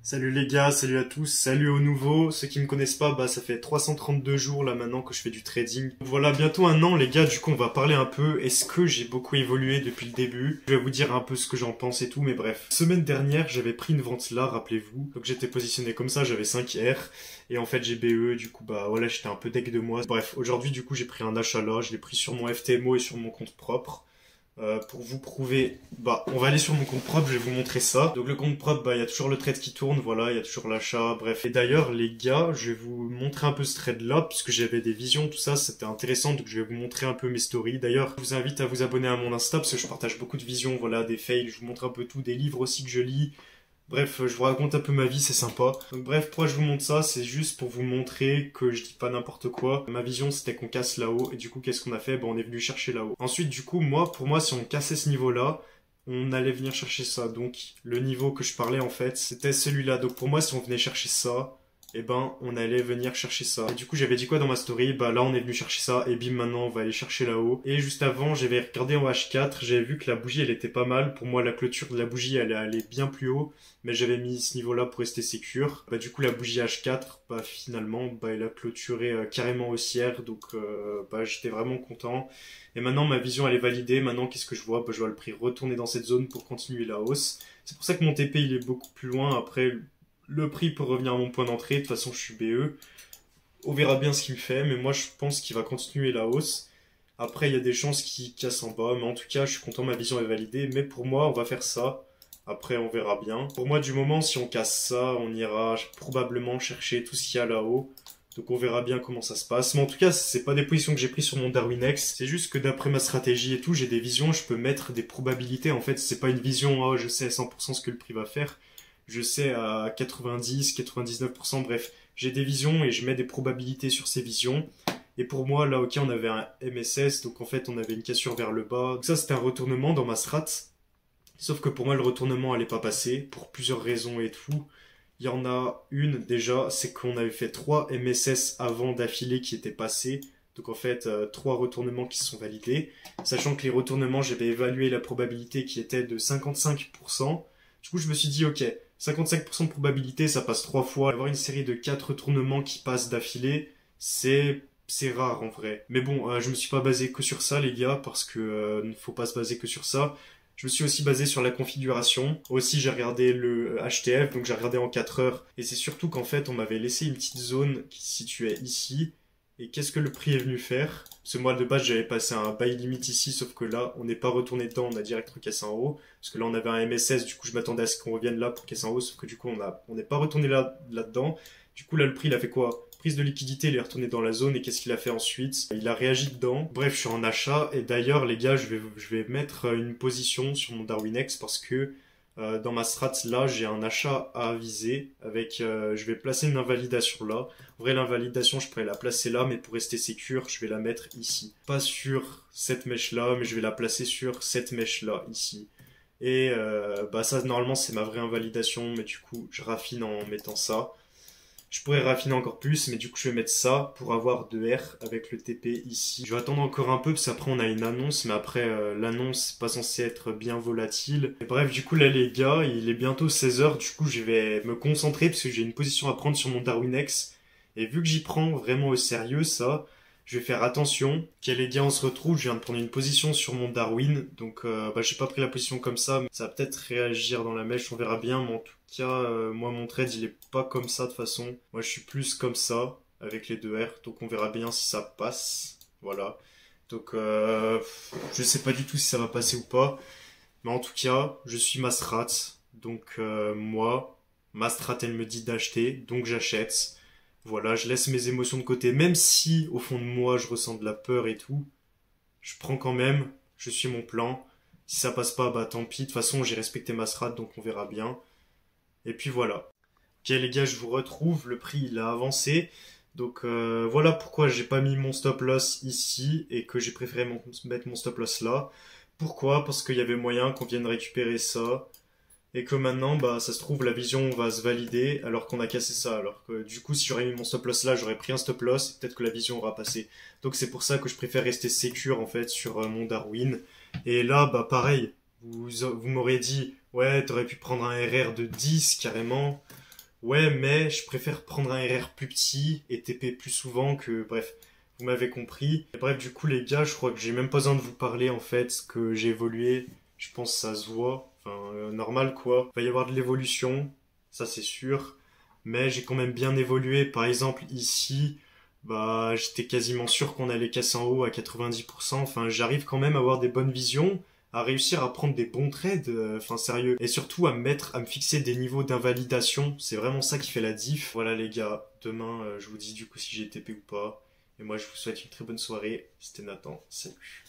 Salut les gars, salut à tous, salut aux nouveaux. Ceux qui me connaissent pas, bah ça fait 332 jours là maintenant que je fais du trading. Voilà, bientôt un an les gars, du coup on va parler un peu. Est-ce que j'ai beaucoup évolué depuis le début? Je vais vous dire un peu ce que j'en pense et tout, mais bref. Semaine dernière, j'avais pris une vente là, rappelez-vous. Donc j'étais positionné comme ça, j'avais 5 R. Et en fait j'ai BE, du coup bah voilà, j'étais un peu deck de moi. Bref, aujourd'hui du coup j'ai pris un achat là, je l'ai pris sur mon FTMO et sur mon compte propre. Pour vous prouver, bah on va aller sur mon compte propre, je vais vous montrer ça. Donc le compte propre, bah il y a toujours le trade qui tourne, voilà, il y a toujours l'achat, bref. Et d'ailleurs les gars, je vais vous montrer un peu ce trade là, puisque j'avais des visions, tout ça, c'était intéressant, donc je vais vous montrer un peu mes stories. D'ailleurs, je vous invite à vous abonner à mon Insta, parce que je partage beaucoup de visions, voilà, des fails, je vous montre un peu tout, des livres aussi que je lis. Bref, je vous raconte un peu ma vie, c'est sympa. Donc bref, pourquoi je vous montre ça? C'est juste pour vous montrer que je dis pas n'importe quoi. Ma vision, c'était qu'on casse là-haut, et du coup, qu'est-ce qu'on a fait? Ben, on est venu chercher là-haut. Ensuite, du coup, pour moi, si on cassait ce niveau-là, on allait venir chercher ça. Donc, le niveau que je parlais, en fait, c'était celui-là. Donc pour moi, si on venait chercher ça, eh ben, on allait venir chercher ça. Et du coup, j'avais dit quoi dans ma story? Bah là, on est venu chercher ça, et bim, maintenant, on va aller chercher là-haut. Et juste avant, j'avais regardé en H4, j'avais vu que la bougie, elle était pas mal. Pour moi, la clôture de la bougie, elle allait bien plus haut. Mais j'avais mis ce niveau-là pour rester sécure. Bah du coup, la bougie H4, bah finalement, bah elle a clôturé carrément haussière. Donc, bah j'étais vraiment content. Et maintenant, ma vision, elle est validée. Maintenant, qu'est-ce que je vois? Bah je vois le prix retourner dans cette zone pour continuer la hausse. C'est pour ça que mon TP, il est beaucoup plus loin. Après, le prix peut revenir à mon point d'entrée. De toute façon, je suis BE. On verra bien ce qu'il me fait. Mais moi, je pense qu'il va continuer la hausse. Après, il y a des chances qu'il casse en bas. Mais en tout cas, je suis content, ma vision est validée. Mais pour moi, on va faire ça. Après, on verra bien. Pour moi, du moment, si on casse ça, on ira probablement chercher tout ce qu'il y a là-haut. Donc on verra bien comment ça se passe. Mais en tout cas, c'est pas des positions que j'ai prises sur mon DarwinX. C'est juste que d'après ma stratégie et tout, j'ai des visions, je peux mettre des probabilités. En fait, c'est pas une vision, oh, je sais à 100% ce que le prix va faire. Je sais à 90, 99%, bref. J'ai des visions et je mets des probabilités sur ces visions. Et pour moi, là, ok, on avait un MSS, donc en fait, on avait une cassure vers le bas. Donc ça, c'était un retournement dans ma strat. Sauf que pour moi, le retournement allait pas passer, pour plusieurs raisons et tout. Il y en a une, déjà, c'est qu'on avait fait 3 MSS avant d'affilée qui étaient passés. Donc en fait, 3 retournements qui se sont validés. Sachant que les retournements, j'avais évalué la probabilité qui était de 55%. Du coup, je me suis dit, ok, 55% de probabilité, ça passe 3 fois. Avoir une série de 4 retournements qui passent d'affilée, c'est rare en vrai. Mais bon, je me suis pas basé que sur ça, les gars, parce que ne faut pas se baser que sur ça. Je me suis aussi basé sur la configuration. Aussi, j'ai regardé le HTF, donc j'ai regardé en 4 heures. Et c'est surtout qu'en fait, on m'avait laissé une petite zone qui se situait ici. Et qu'est-ce que le prix est venu faire? Parce que moi, de base, j'avais passé un buy limit ici, sauf que là, on n'est pas retourné dedans, on a direct recassé en haut. Parce que là, on avait un MSS, du coup, je m'attendais à ce qu'on revienne là pour casser en haut, sauf que du coup, on n'est pas retourné là-dedans. Du coup, là, le prix, il a fait quoi? Prise de liquidité, il est retourné dans la zone et qu'est-ce qu'il a fait ensuite? Il a réagi dedans. Bref, je suis en achat et d'ailleurs les gars, je vais mettre une position sur mon DarwinX parce que dans ma strat là, j'ai un achat à viser avec je vais placer une invalidation là. En vrai, l'invalidation, je pourrais la placer là, mais pour rester sécure, je vais la mettre ici. Pas sur cette mèche là, mais je vais la placer sur cette mèche là ici. Et bah ça normalement c'est ma vraie invalidation, mais du coup, je raffine en mettant ça. Je pourrais raffiner encore plus, mais du coup je vais mettre ça pour avoir 2R avec le TP ici. Je vais attendre encore un peu parce qu'après on a une annonce, mais après l'annonce c'est pas censé être bien volatile. Et bref, du coup là les gars, il est bientôt 16h, du coup je vais me concentrer parce que j'ai une position à prendre sur mon DarwinX. Et vu que j'y prends vraiment au sérieux ça, je vais faire attention. Ok les gars, on se retrouve, je viens de prendre une position sur mon Darwin, donc bah, j'ai pas pris la position comme ça, mais ça va peut-être réagir dans la mèche, on verra bien, mais en tout cas, moi mon trade il est pas comme ça de toute façon. Moi je suis plus comme ça, avec les 2 R, donc on verra bien si ça passe, voilà. Donc je sais pas du tout si ça va passer ou pas, mais en tout cas, je suis ma strat, donc moi, ma strat elle me dit d'acheter, donc j'achète. Voilà, je laisse mes émotions de côté, même si au fond de moi je ressens de la peur et tout. Je prends quand même, je suis mon plan. Si ça passe pas, bah tant pis. De toute façon, j'ai respecté ma strat, donc on verra bien. Et puis voilà. Ok les gars, je vous retrouve. Le prix il a avancé. Donc voilà pourquoi j'ai pas mis mon stop loss ici et que j'ai préféré mettre mon stop loss là. Pourquoi? Parce qu'il y avait moyen qu'on vienne récupérer ça. Et que maintenant, bah, ça se trouve, la vision va se valider alors qu'on a cassé ça. Alors que du coup, si j'aurais mis mon stop loss là, j'aurais pris un stop loss, peut-être que la vision aura passé. Donc c'est pour ça que je préfère rester sécure en fait sur mon Darwin. Et là, bah pareil, vous m'auriez dit, ouais, t'aurais pu prendre un RR de 10 carrément. Ouais, mais je préfère prendre un RR plus petit et TP plus souvent que... Bref, vous m'avez compris. Et bref, du coup, les gars, je crois que j'ai même pas besoin de vous parler, en fait, que j'ai évolué. Je pense que ça se voit. Enfin, normal, quoi. Il va y avoir de l'évolution, ça c'est sûr. Mais j'ai quand même bien évolué. Par exemple, ici, bah, j'étais quasiment sûr qu'on allait casser en haut à 90%. Enfin, j'arrive quand même à avoir des bonnes visions, à réussir à prendre des bons trades, enfin sérieux, et surtout à me fixer des niveaux d'invalidation. C'est vraiment ça qui fait la diff. Voilà les gars, demain je vous dis du coup si j'ai TP ou pas. Et moi je vous souhaite une très bonne soirée. C'était Nathan, salut.